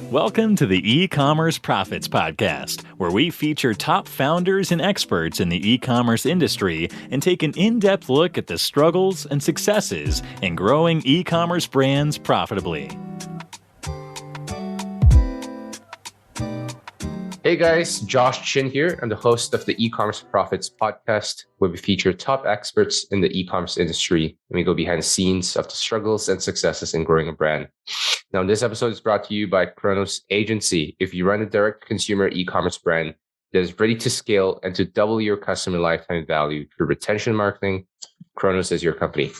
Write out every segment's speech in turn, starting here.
Welcome to the E-commerce Profits Podcast, where we feature top founders and experts in the e-commerce industry and take an in-depth look at the struggles and successes in growing e-commerce brands profitably. Hey guys, Josh Chin here. I'm the host of the E-commerce Profits Podcast, where we feature top experts in the e-commerce industry and we go behind the scenes of the struggles and successes in growing a brand. Now, this episode is brought to you by Chronos.agency. If you run a direct-to-consumer e-commerce brand that is ready to scale and to double your customer lifetime value through retention marketing, Chronos is your company.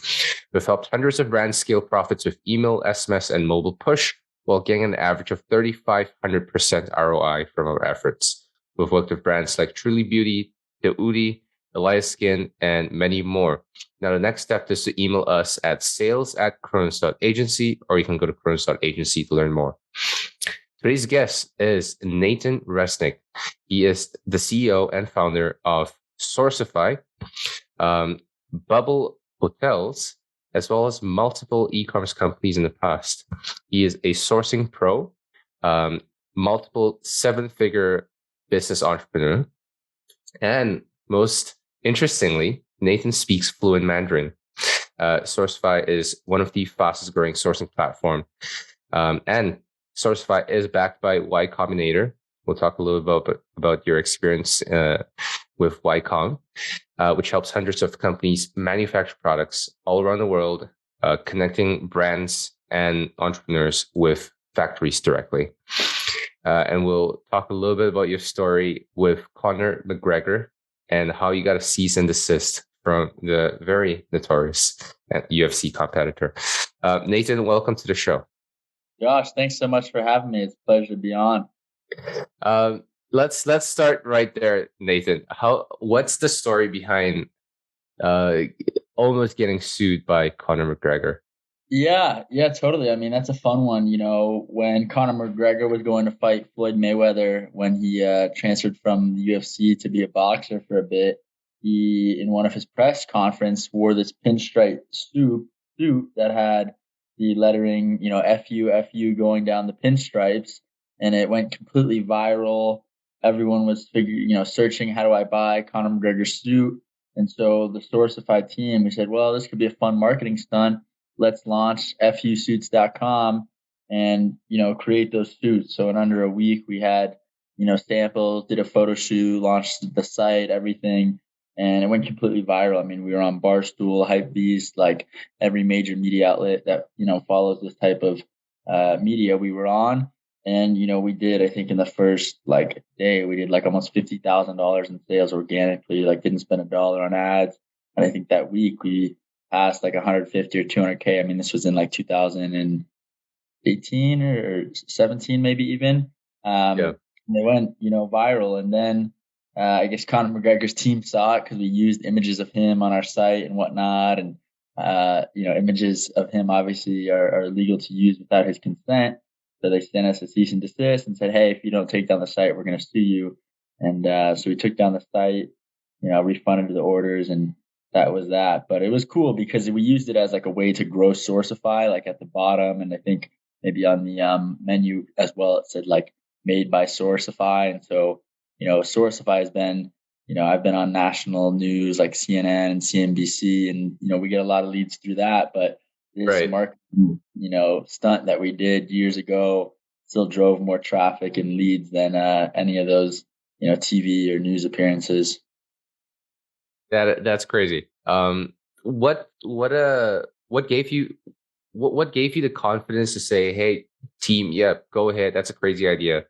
We've helped hundreds of brands scale profits with email, SMS, and mobile push, while getting an average of 3,500% ROI from our efforts. We've worked with brands like Truly Beauty, The Udi, Elias Skin, and many more. Now, the next step is to email us at sales@chronos.agency, or you can go to chronos.agency to learn more. Today's guest is Nathan Resnick. He is the CEO and founder of Sourcify, Bubble Hotels, as well as multiple e-commerce companies in the past. He is a sourcing pro, multiple seven-figure business entrepreneur, and most interestingly, Nathan speaks fluent Mandarin. Sourcify is one of the fastest growing sourcing platform, and Sourcify is backed by Y Combinator. We'll talk a little bit about your experience with YCom, which helps hundreds of companies manufacture products all around the world, connecting brands and entrepreneurs with factories directly. And we'll talk a little bit about your story with Conor McGregor and how you got a cease and desist from the very notorious UFC competitor. Nathan, welcome to the show. Josh, thanks so much for having me. It's a pleasure to be on. Let's start right there, Nathan. What's the story behind almost getting sued by Conor McGregor? Yeah, totally. I mean, that's a fun one. You know, when Conor McGregor was going to fight Floyd Mayweather, when he transferred from the UFC to be a boxer for a bit, he, in one of his press conference, wore this pinstripe suit that had the lettering, FU going down the pinstripes, and it went completely viral. Everyone was searching, how do I buy Conor McGregor's suit? And so the Sourcify team, we said, well, this could be a fun marketing stunt. Let's launch fusuits.com and, create those suits. So in under a week, we had, samples, did a photo shoot, launched the site, everything. And it went completely viral. I mean, we were on Barstool, Hypebeast, like every major media outlet that, follows this type of media we were on. And, we did, I think in the first day, we did almost $50,000 in sales organically, didn't spend $1 on ads. And I think that week we passed 150 or 200K. I mean, this was in 2018 or 17, maybe even. Yeah. And they went, viral. And then I guess Conor McGregor's team saw it because we used images of him on our site and whatnot. And, images of him obviously are illegal to use without his consent. So they sent us a cease and desist and said, hey, if you don't take down the site, we're going to sue you. And so we took down the site, refunded the orders, and that was that. But it was cool because we used it as a way to grow Sourcify, at the bottom. And I think maybe on the menu as well, it said made by Sourcify. And so, Sourcify has been, I've been on national news like CNN and CNBC, and, we get a lot of leads through that. But this marketing, stunt that we did years ago still drove more traffic and leads than any of those, TV or news appearances. That's crazy. What gave you the confidence to say, hey, team, yeah, go ahead. That's a crazy idea.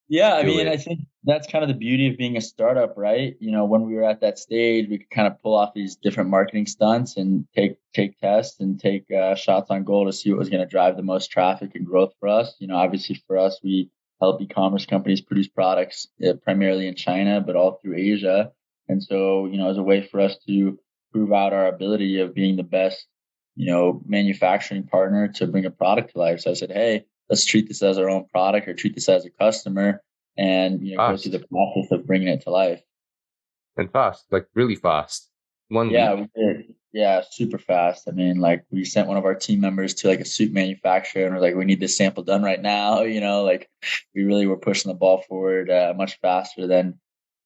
Yeah, I mean, I think that's kind of the beauty of being a startup, right? When we were at that stage, we could kind of pull off these different marketing stunts and take tests and take shots on goal to see what was going to drive the most traffic and growth for us. Obviously for us, we help e-commerce companies produce products primarily in China, but all through Asia. And so, as a way for us to prove out our ability of being the best, manufacturing partner to bring a product to life. So I said, hey, let's treat this as our own product or treat this as a customer and, go through the process of bringing it to life. And fast, really fast. 1 week. Yeah, we did. Yeah, super fast. I mean, like we sent one of our team members to like a suit manufacturer and we're like, we need this sample done right now. Like we really were pushing the ball forward much faster than,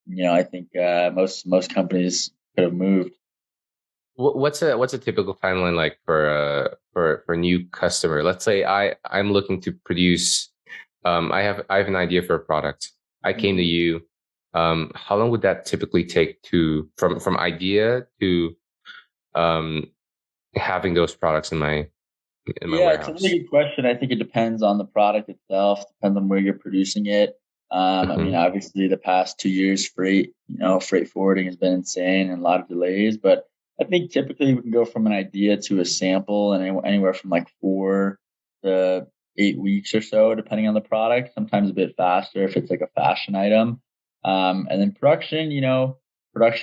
I think most companies could have moved. What's a typical timeline like for a new customer? Let's say I'm looking to produce. I have an idea for a product. I came to you. How long would that typically take to from idea to um having those products in my Yeah, it's a really warehouse? good question. I think it depends on the product itself, depends on where you're producing it. I mean, Hmm. obviously, the past 2 years, freight forwarding has been insane and a lot of delays. But I think typically we can go from an idea to a sample and anywhere from like 4 to 8 weeks or so, depending on the product. Sometimes a bit faster if it's like a fashion item. And then production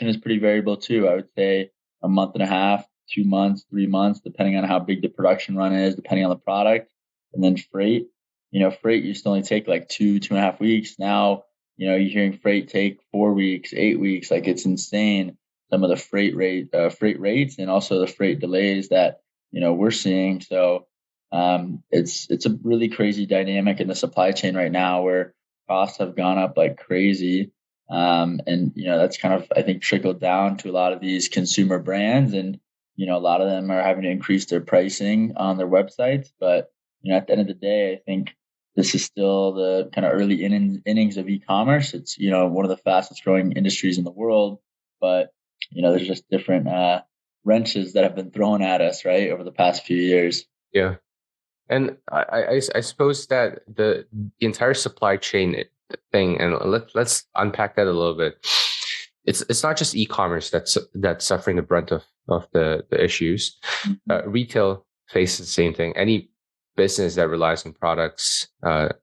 is pretty variable too. I would say a month and a half, 2 months, 3 months, depending on how big the production run is, depending on the product. And then freight used to only take like 2.5 weeks. Now, you're hearing freight take 4 weeks, 8 weeks. Like it's insane. Some of the freight rates, and also the freight delays that we're seeing. So it's a really crazy dynamic in the supply chain right now, where costs have gone up like crazy. And that's kind of, I think, trickled down to a lot of these consumer brands, and a lot of them are having to increase their pricing on their websites. But at the end of the day, I think this is still the kind of early innings of e-commerce. It's one of the fastest growing industries in the world, but there's just different wrenches that have been thrown at us right over the past few years. Yeah. And I suppose that the entire supply chain thing, and let's unpack that a little bit. It's not just e-commerce that's suffering the brunt of the issues. Mhm. Retail faces the same thing. Any business that relies on products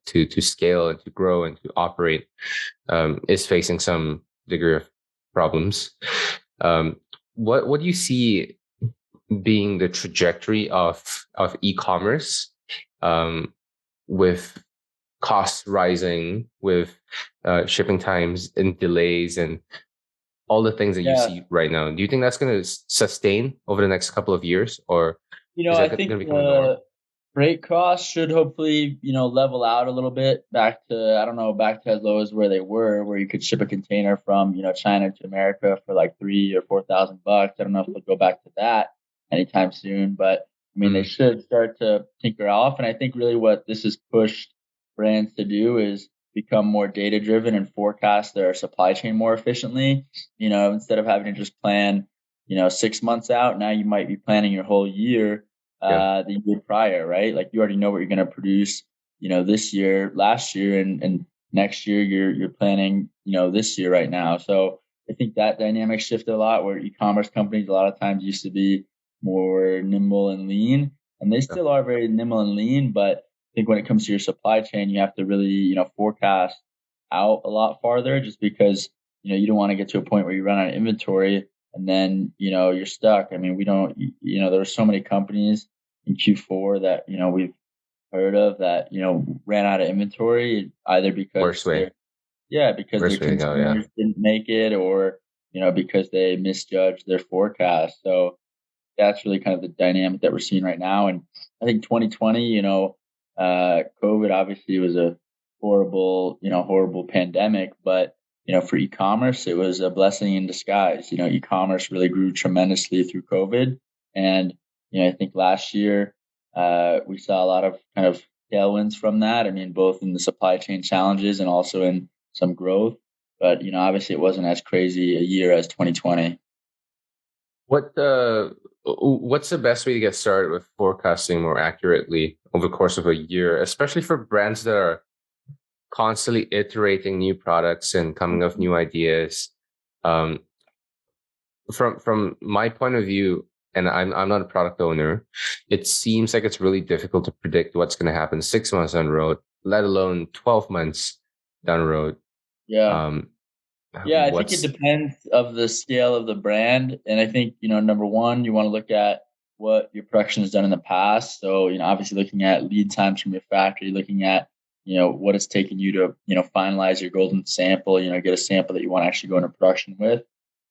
to scale and to grow and to operate is facing some degree of problems. Um, what do you see being the trajectory of e-commerce, um, with costs rising, with shipping times and delays, and all the things that you Yeah, see right now? Do you think that's going to sustain over the next couple of years, or is that I going to think become a norm? freight costs should hopefully, level out a little bit back to, I don't know, back to as low as where they were, where you could ship a container from, China to America for like 3 or 4 thousand bucks. I don't know if they'll go back to that anytime soon, but I mean, they Mm, should start to tinker off. And I think really what this has pushed brands to do is become more data driven and forecast their supply chain more efficiently. Instead of having to just plan, 6 months out, now you might be planning your whole year yeah, the year prior, right? Like you already know what you're going to produce, this year, last year, and next year. You're planning, this year right now. So I think that dynamic shifted a lot. Where e-commerce companies a lot of times used to be more nimble and lean, and they yeah, still are very nimble and lean. But I think when it comes to your supply chain, you have to really, forecast out a lot farther, just because you don't want to get to a point where you run out of inventory and then you're stuck. I mean, we don't. There are so many companies in Q4 that we've heard of that ran out of inventory, either worst because way, their worst way to go. Yeah. containers didn't make it, or because they misjudged their forecast. So that's really kind of the dynamic that we're seeing right now. And I think 2020, COVID obviously was a horrible pandemic, but for e-commerce, it was a blessing in disguise. E-commerce really grew tremendously through COVID, and I think last year we saw a lot of kind of tailwinds from that. I mean, both in the supply chain challenges and also in some growth. But obviously, it wasn't as crazy a year as 2020. What's the best way to get started with forecasting more accurately over the course of a year, especially for brands that are constantly iterating new products and coming up with new ideas? Um, from my point of view, and I'm not a product owner, it seems like it's really difficult to predict what's going to happen 6 months down the road, let alone 12 months down the road. Yeah. Um, Yeah, I think it what's depends of the scale of the brand. And I think, number one, you want to look at what your production has done in the past. So, obviously looking at lead times from your factory, looking at, what it's taken you to, finalize your golden sample, get a sample that you want to actually go into production with.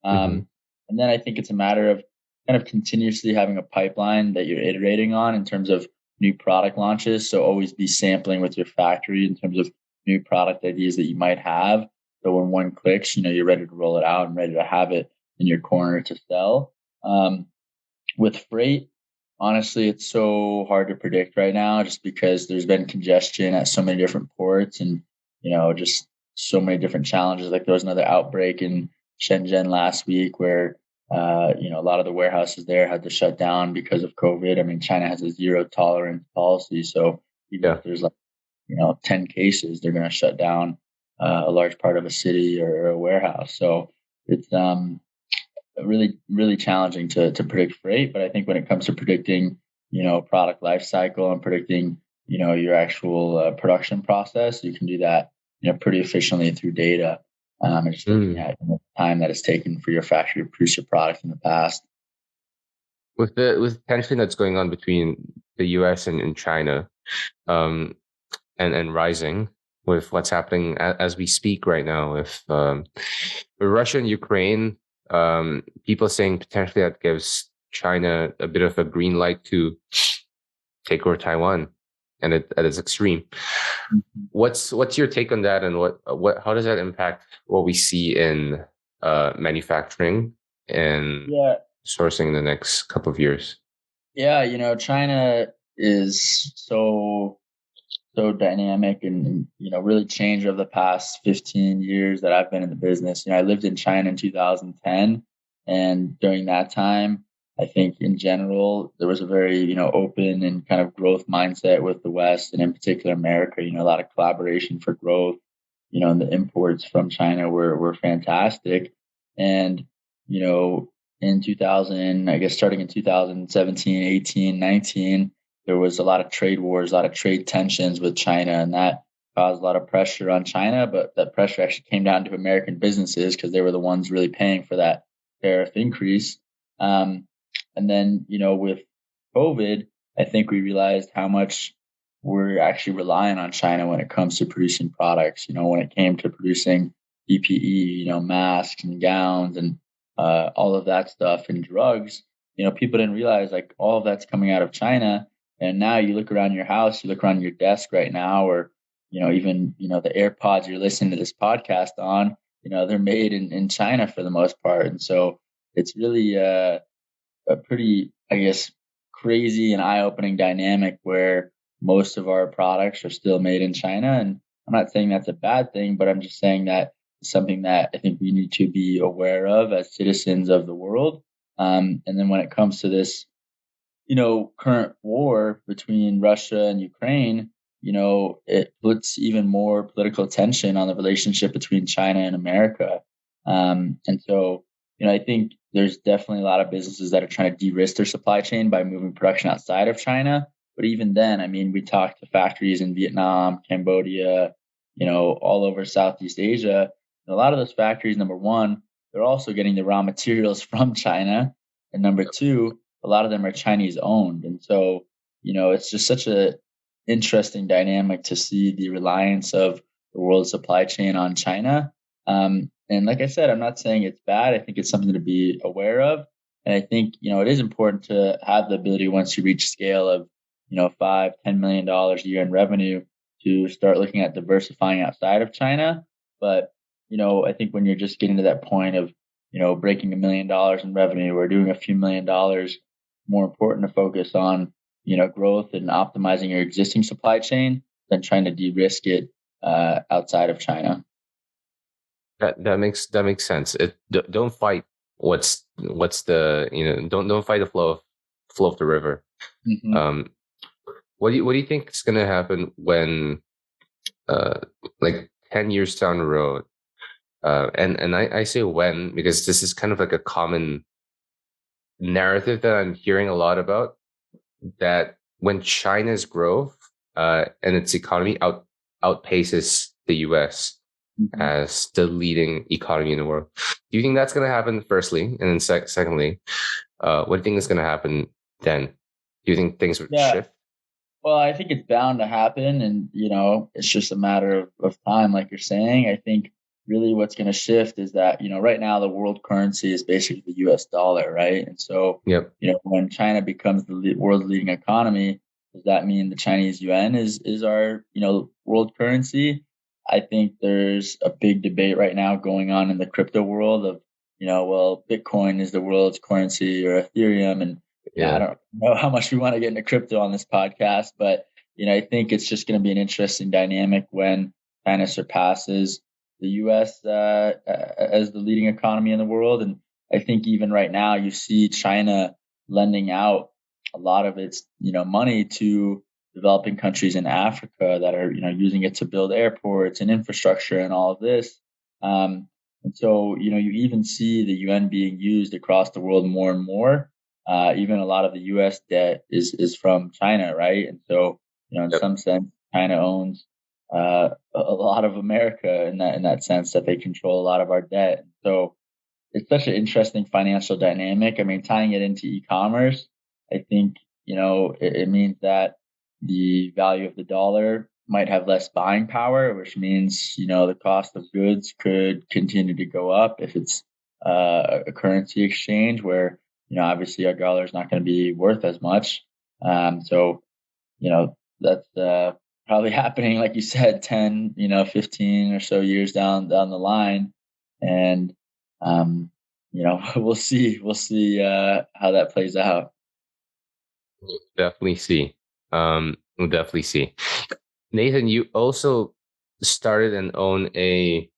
Mhm. And then I think it's a matter of kind of continuously having a pipeline that you're iterating on in terms of new product launches. So always be sampling with your factory in terms of new product ideas that you might have. So when one clicks, you're ready to roll it out and ready to have it in your corner to sell. With freight, honestly, it's so hard to predict right now just because there's been congestion at so many different ports and, just so many different challenges. Like there was another outbreak in Shenzhen last week where, a lot of the warehouses there had to shut down because of COVID. I mean, China has a zero tolerance policy. So even if there's 10 cases, they're going to shut down a large part of a city or a warehouse. So it's really, really challenging to predict freight. But I think when it comes to predicting, product life cycle and predicting, your actual production process, you can do that, pretty efficiently through data. And just looking at the time that it's taken for your factory to produce your product in the past. With tension that's going on between the US and China, and rising with what's happening as we speak right now with Russia and Ukraine, people saying potentially that gives China a bit of a green light to take over Taiwan, and at its extreme. What's your take on that, and how does that impact what we see in manufacturing and sourcing in the next couple of years? Yeah, China is so dynamic and really changed over the past 15 years that I've been in the business. I lived in China in 2010, and during that time, I think in general there was a very open and kind of growth mindset with the West, and in particular America. A lot of collaboration for growth. And the imports from China were fantastic, and in 2000, I guess starting in 2017, 18, 19. There was a lot of trade wars, a lot of trade tensions with China, and that caused a lot of pressure on China. But that pressure actually came down to American businesses because they were the ones really paying for that tariff increase. And then, with COVID, I think we realized how much we're actually relying on China when it comes to producing products. When it came to producing PPE, masks and gowns and all of that stuff and drugs, people didn't realize like all of that's coming out of China. And now you look around your house, you look around your desk right now, or, even, the AirPods you're listening to this podcast on, they're made in China for the most part. And so it's really a pretty, I guess, crazy and eye-opening dynamic where most of our products are still made in China. And I'm not saying that's a bad thing, but I'm just saying that it's something that I think we need to be aware of as citizens of the world. And then when it comes to this, current war between Russia and Ukraine, it puts even more political tension on the relationship between China and America. And so, I think there's definitely a lot of businesses that are trying to de-risk their supply chain by moving production outside of China. But even then, I mean, we talked to factories in Vietnam, Cambodia, all over Southeast Asia. And a lot of those factories, number one, they're also getting the raw materials from China. And number two, a lot of them are Chinese owned. And so, it's just such a interesting dynamic to see the reliance of the world supply chain on China. And like I said, I'm not saying it's bad. I think it's something to be aware of. And I think, it is important to have the ability once you reach scale of, $5-10 million a year in revenue to start looking at diversifying outside of China. But, I think when you're just getting to that point of, breaking $1 million in revenue or doing a few $1 million, more important to focus on, growth and optimizing your existing supply chain than trying to de-risk it outside of China. That makes sense. Don't fight what's the don't fight the flow of the river. Mm-hmm. What do you think is going to happen when like 10 years down the road? And I say when because this is kind of like a common narrative that I'm hearing a lot about, that when China's growth and its economy outpaces the US as the leading economy in the world. Do you think that's going to happen firstly? And then secondly, what do you think is going to happen then? Do you think things would shift? Well, I think it's bound to happen. And, it's just a matter of time, like you're saying. I think, really what's going to shift is that, right now the world currency is basically the US dollar, right? And so, Yep. when China becomes the world's leading economy, does that mean the Chinese yuan is our, world currency? I think there's a big debate right now going on in the crypto world of, well, Bitcoin is the world's currency or Ethereum. And I Yeah. don't know how much we want to get into crypto on this podcast, but, I think it's just going to be an interesting dynamic when China surpasses the U.S. As the leading economy in the world. And I think even right now, you see China lending out a lot of its, money to developing countries in Africa that are, using it to build airports and infrastructure and all of this. And so, you even see the UN being used across the world more and more. Even a lot of the U.S. debt is from China, right? And so, in Yep. some sense, China owns a lot of America in that sense that they control a lot of our debt. So it's such an interesting financial dynamic. I mean, tying it into e-commerce, I think it means that the value of the dollar might have less buying power, which means the cost of goods could continue to go up if it's a currency exchange where obviously our dollar is not going to be worth as much. So that's probably happening, like you said, 10, 15 or so years down the line. And, we'll see how that plays out. Definitely see. We'll definitely see. Nathan, you also started and own a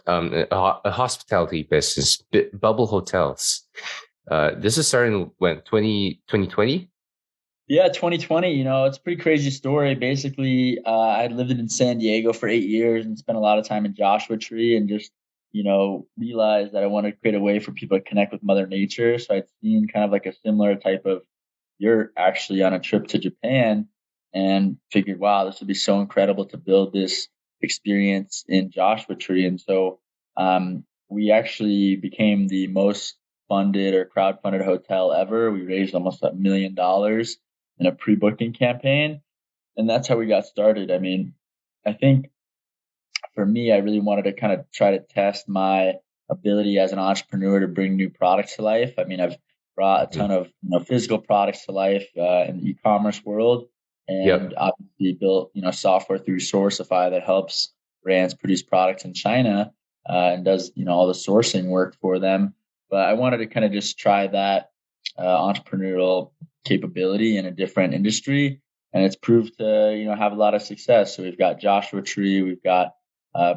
hospitality business, Bubble Hotels. This is starting when 2020? Yeah, 2020, it's a pretty crazy story. Basically, I lived in San Diego for 8 years and spent a lot of time in Joshua Tree and just, realized that I wanted to create a way for people to connect with Mother Nature. So I'd seen kind of like a similar type of, you're actually on a trip to Japan, and figured, wow, this would be so incredible to build this experience in Joshua Tree. And so we actually became the most funded or crowd-funded hotel ever. We raised almost $1 million in a pre-booking campaign, and that's how we got started. I mean, I think for me, I really wanted to kind of try to test my ability as an entrepreneur to bring new products to life. I mean, I've brought a ton of physical products to life in the e-commerce world, and Yep. obviously built software through Sourcify that helps brands produce products in China and does all the sourcing work for them. But I wanted to kind of just try that entrepreneurial capability in a different industry, and it's proved to have a lot of success. So we've got Joshua Tree, we've got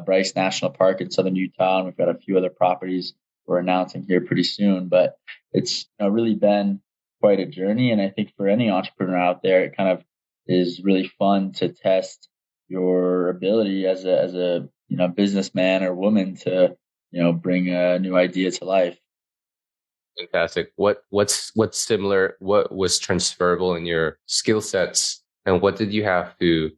Bryce National Park in southern Utah, and we've got a few other properties we're announcing here pretty soon. But it's really been quite a journey, and I think for any entrepreneur out there, it kind of is really fun to test your ability as a businessman or woman to bring a new idea to life. Fantastic. What's similar? What was transferable in your skill sets, and what did you have to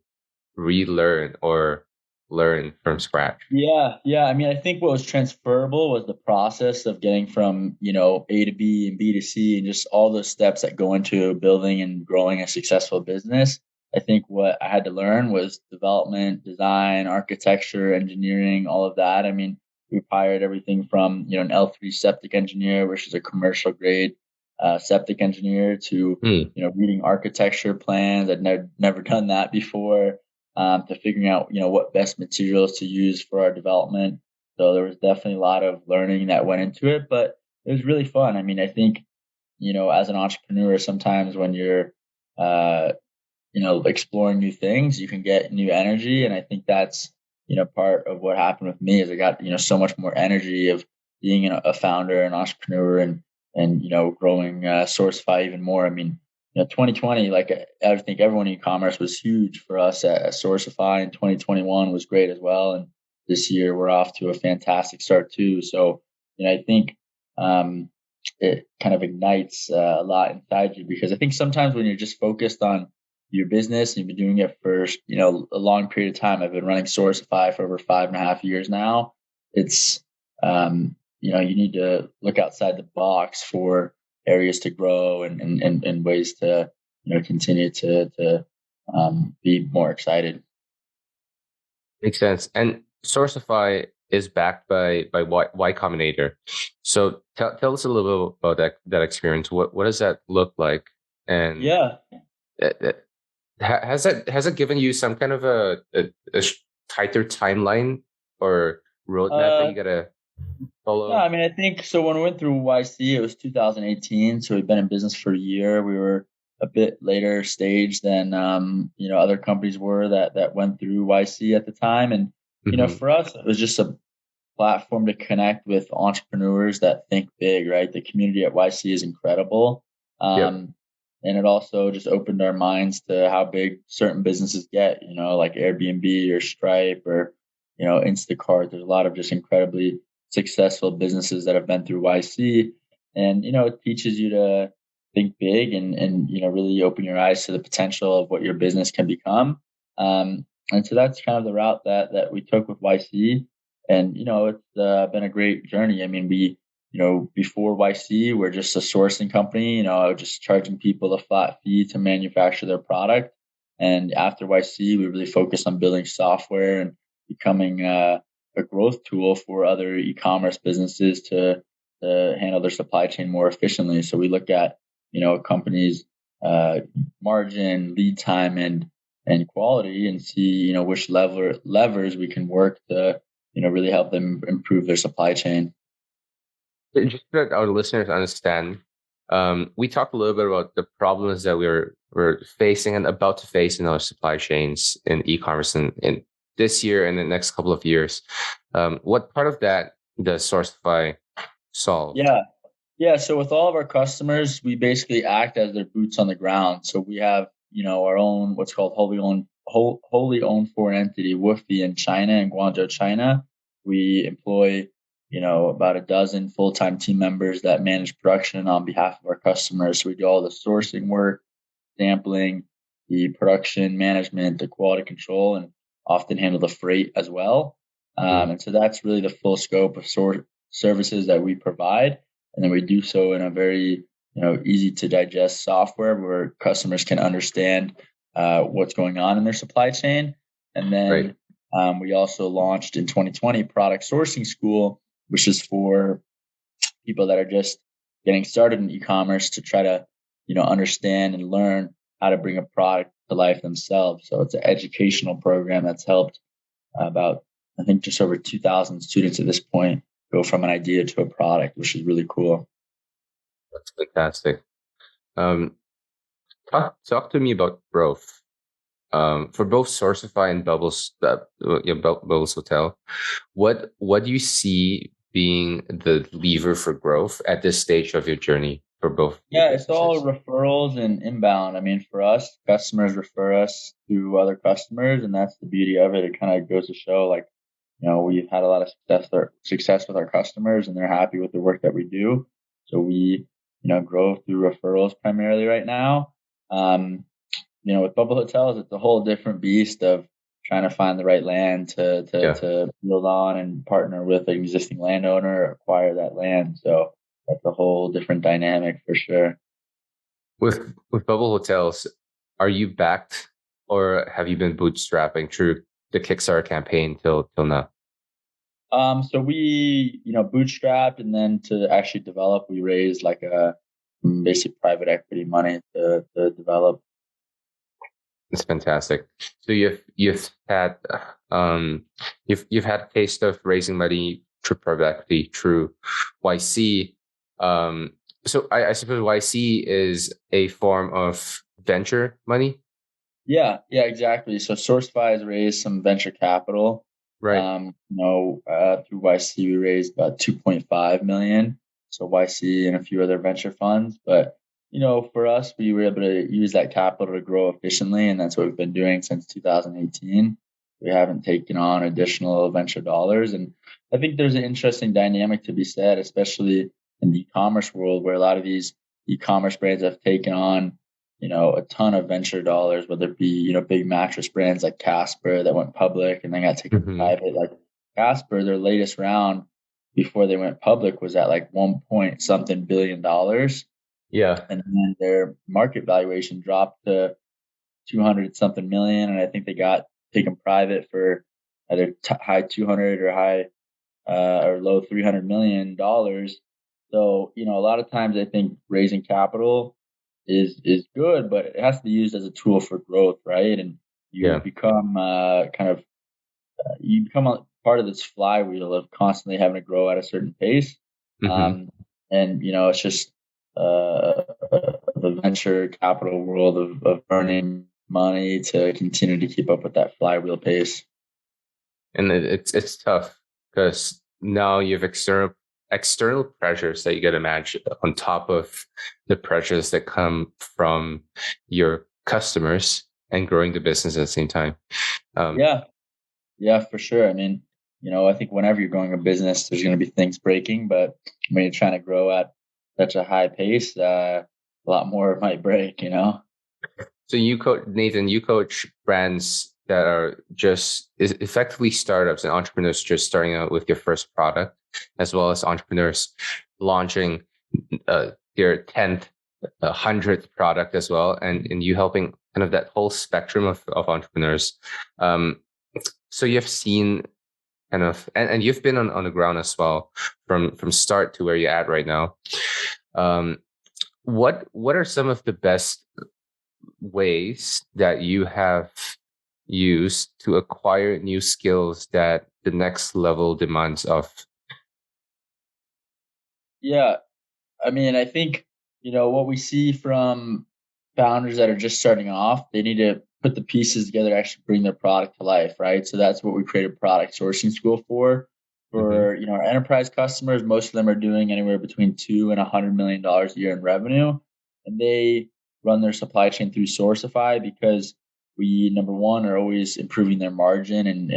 relearn or learn from scratch? Yeah. I mean, I think what was transferable was the process of getting from, A to B and B to C and just all those steps that go into building and growing a successful business. I think what I had to learn was development, design, architecture, engineering, all of that. I mean, we've hired everything from, an L3 septic engineer, which is a commercial grade septic engineer, to, Hmm. reading architecture plans. I'd never done that before, to figuring out, what best materials to use for our development. So there was definitely a lot of learning that went into it, but it was really fun. I mean, I think, as an entrepreneur, sometimes when you're, exploring new things, you can get new energy. And I think that's, part of what happened with me is I got, so much more energy of being a founder, an entrepreneur, and, growing Sourcify even more. I mean, 2020, like I think everyone in e-commerce was huge for us at Sourcify, and 2021 was great as well. And this year we're off to a fantastic start too. So, I think it kind of ignites a lot inside you, because I think sometimes when you're just focused on your business and you've been doing it for, a long period of time. I've been running Sourcify for over 5.5 years now. It's, you need to look outside the box for areas to grow and ways to continue to be more excited. Makes sense. And Sourcify, is backed by Y Combinator. So tell us a little bit about that experience. What does that look like? And Yeah. uh, has it given you some kind of a tighter timeline or roadmap that Uh, you gotta no, follow? I mean, I think so. When we went through YC, it was 2018. So we've been in business for a year. We were a bit later stage than other companies were that went through YC at the time. And Mm-hmm. for us, it was just a platform to connect with entrepreneurs that think big. Right, the community at YC is incredible. Yep. And it also just opened our minds to how big certain businesses get. Like Airbnb or Stripe or Instacart. There's a lot of just incredibly successful businesses that have been through YC, and it teaches you to think big and really open your eyes to the potential of what your business can become. And so that's kind of the route that we took with YC, and it's been a great journey. I mean, we before YC, we're just a sourcing company. Just charging people a flat fee to manufacture their product, and after YC, we really focused on building software and becoming a growth tool for other e-commerce businesses to handle their supply chain more efficiently. So we look at a company's margin, lead time, and quality, and see which levers we can work to really help them improve their supply chain. Just so that our listeners understand, we talked a little bit about the problems that we're facing and about to face in our supply chains in e-commerce in this year and the next couple of years. What part of that does Sourcify solve? Yeah. Yeah, so with all of our customers, we basically act as their boots on the ground. So we have, our own what's called wholly owned foreign entity, Woofy in China, in Guangzhou, China. We employ, about a dozen full-time team members that manage production on behalf of our customers. So we do all the sourcing work, sampling, the production management, the quality control, and often handle the freight as well. Mm. And so that's really the full scope of services that we provide, and then we do so in a very easy to digest software where customers can understand what's going on in their supply chain. And Right. then we also launched in 2020 Product Sourcing School, which is for people that are just getting started in e-commerce to try to understand and learn how to bring a product to life themselves. So it's an educational program that's helped about, I think, just over 2,000 students at this point go from an idea to a product, which is really cool. That's fantastic. Um, talk to me about growth. For both Sourcify and Bubbles Hotel, what do you see being the lever for growth at this stage of your journey for both your Yeah, it's all businesses? referrals and inbound. I mean, for us, customers refer us to other customers, and that's the beauty of it. It kind of goes to show, like, we've had a lot of success with our customers, and they're happy with the work that we do. So we, grow through referrals primarily right now. Um, with bubble hotels, it's a whole different beast of trying to find the right land Yeah. to build on and partner with an existing landowner, acquire that land. So that's a whole different dynamic for sure. With Bubble Hotels, are you backed or have you been bootstrapping through the Kickstarter campaign till now? So we, bootstrapped, and then to actually develop, we raised like a basic private equity money to develop. It's fantastic. So you've had you've had a taste of raising money through private equity through YC. So I suppose YC is a form of venture money, Yeah, exactly. So Sourcify has raised some venture capital. right? Through YC we raised about 2.5 million. So YC and a few other venture funds, but for us, we were able to use that capital to grow efficiently, and that's what we've been doing since 2018. We haven't taken on additional venture dollars, and I think there's an interesting dynamic to be said, especially in the e-commerce world, where a lot of these e-commerce brands have taken on a ton of venture dollars, whether it be, big mattress brands like Casper that went public and then got taken Mm-hmm. private. Like Casper, their latest round before they went public was at like 1 point something billion dollars. Yeah. And then their market valuation dropped to 200 something million. And I think they got taken private for either high 200 or high or low $300 million. So, a lot of times I think raising capital is good, but it has to be used as a tool for growth, right? And you Yeah. become you become a part of this flywheel of constantly having to grow at a certain pace. Mm-hmm. And it's just the venture capital world of burning money to continue to keep up with that flywheel pace. And it's tough because now you have external pressures that you got to manage on top of the pressures that come from your customers and growing the business at the same time. Yeah, for sure. I mean, I think whenever you're growing a business, there's going to be things breaking, but when you're trying to grow at such a high pace, a lot more might break. So Nathan, you coach brands that are just effectively startups and entrepreneurs just starting out with your first product, as well as entrepreneurs launching their 10th, 100th product as well, and you helping kind of that whole spectrum of entrepreneurs. So you've seen kind of, and you've been on the ground as well from start to where you're at right now. What are some of the best ways that you have used to acquire new skills that the next level demands of? Yeah, I mean, I think, what we see from founders that are just starting off, they need to put the pieces together to actually bring their product to life, right? So that's what we created product sourcing school for. Mm-hmm. For, our enterprise customers, most of them are doing anywhere between $2 and $100 million a year in revenue. And they run their supply chain through Sourcify because we, number one, are always improving their margin and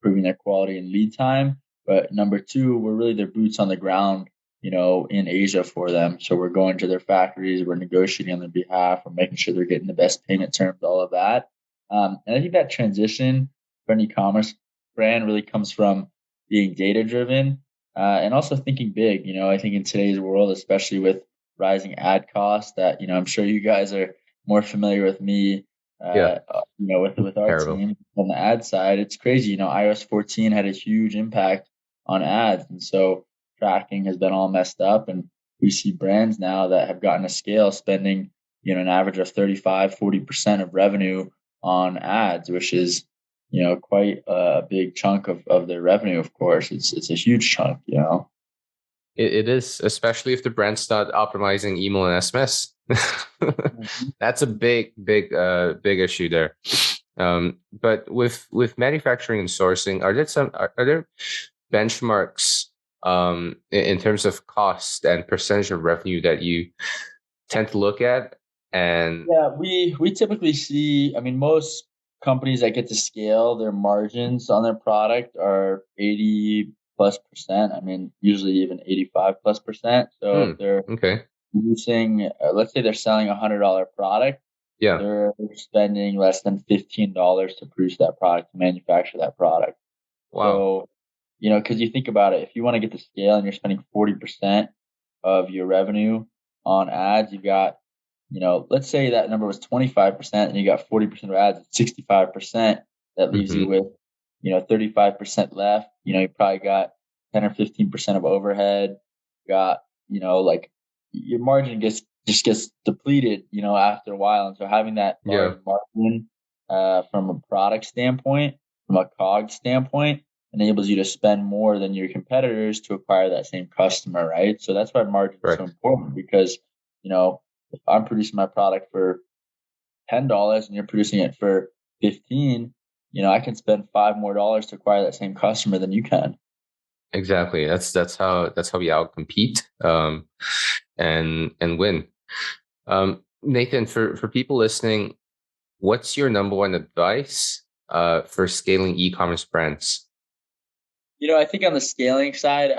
improving their quality and lead time. But number two, we're really their boots on the ground in Asia for them. So we're going to their factories, we're negotiating on their behalf, we're making sure they're getting the best payment terms, all of that. And I think that transition for an e-commerce brand really comes from being data driven and also thinking big. I think in today's world, especially with rising ad costs, that I'm sure you guys are more familiar with me. Yeah, With our terrible. team on the ad side, it's crazy. iOS 14 had a huge impact on ads, and so tracking has been all messed up, and we see brands now that have gotten a scale spending an average of 35-40% of revenue on ads, which is quite a big chunk of their revenue. Of course, it's a huge chunk. It is, especially if the brand start optimizing email and SMS. Mhm. That's a big issue there. But with manufacturing and sourcing, are there benchmarks in terms of cost and percentage of revenue that you tend to look at? And Yeah, we typically see. I mean, most companies that get to scale, their margins on their product are 80+%. I mean, usually even 85+%. So if they're okay, producing, let's say they're selling $100 product, yeah, they're spending less than $15 to produce that product, to manufacture that product. wow, So, because you think about it, if you want to get to scale and you're spending 40% of your revenue on ads, you've got, let's say that number was 25% and you got 40% of ads, it's 65%. That leaves you mm-hmm. with, 35% left. You probably got 10 or 15% of overhead. You got, like your margin just gets depleted, after a while. And so having that Yeah, large margin from a product standpoint, from a COGS standpoint, enables you to spend more than your competitors to acquire that same customer, right? So that's why margin is so correct. important because, if I'm producing my product for $10 and you're producing it for 15, I can spend $5 more to acquire that same customer than you can. Exactly. That's how we outcompete and win. Nathan, for people listening, what's your number one advice for scaling e-commerce brands? I think on the scaling side,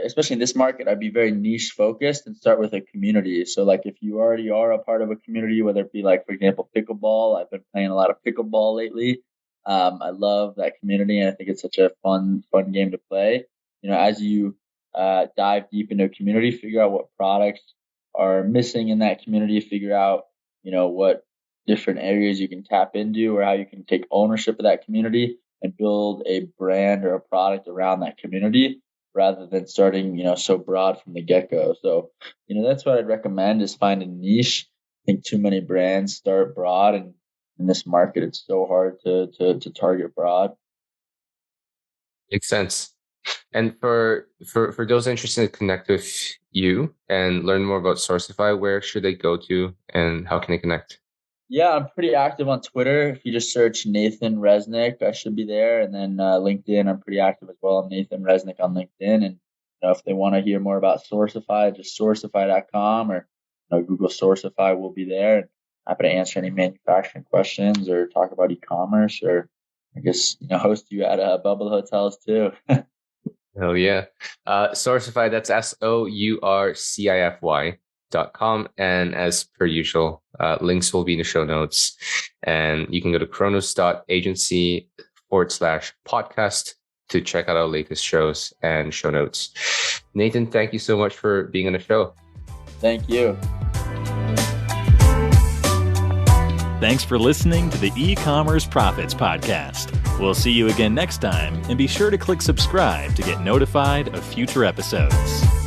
especially in this market, I'd be very niche focused and start with a community. So, like, if you already are a part of a community, whether it be like, for example, pickleball, I've been playing a lot of pickleball lately. I love that community, and I think it's such a fun game to play. As you dive deep into a community, figure out what products are missing in that community, figure out, what different areas you can tap into or how you can take ownership of that community and build a brand or a product around that community. rather than starting, so broad from the get-go. So, that's what I'd recommend, is find a niche. I think too many brands start broad, and in this market, it's so hard to target broad. Makes sense. And for those interested to connect with you and learn more about Sourcify, where should they go to and how can they connect? Yeah, I'm pretty active on Twitter. If you just search Nathan Resnick, I should be there. And then LinkedIn, I'm pretty active as well. I'm Nathan Resnick on LinkedIn. And if they want to hear more about Sourcify, just sourcify.com or Google Sourcify, will be there. And happy to answer any manufacturing questions or talk about e-commerce, or I guess host you at Bubble Hotels too. Oh yeah, Sourcify. That's SOURCIFY.com, and as per usual, links will be in the show notes, and you can go to chronos.agency /podcast to check out our latest shows and show notes. Nathan, thank you so much for being on the show. Thank you. Thanks for listening to the E-commerce Profits Podcast. We'll see you again next time, and be sure to click subscribe to get notified of future episodes.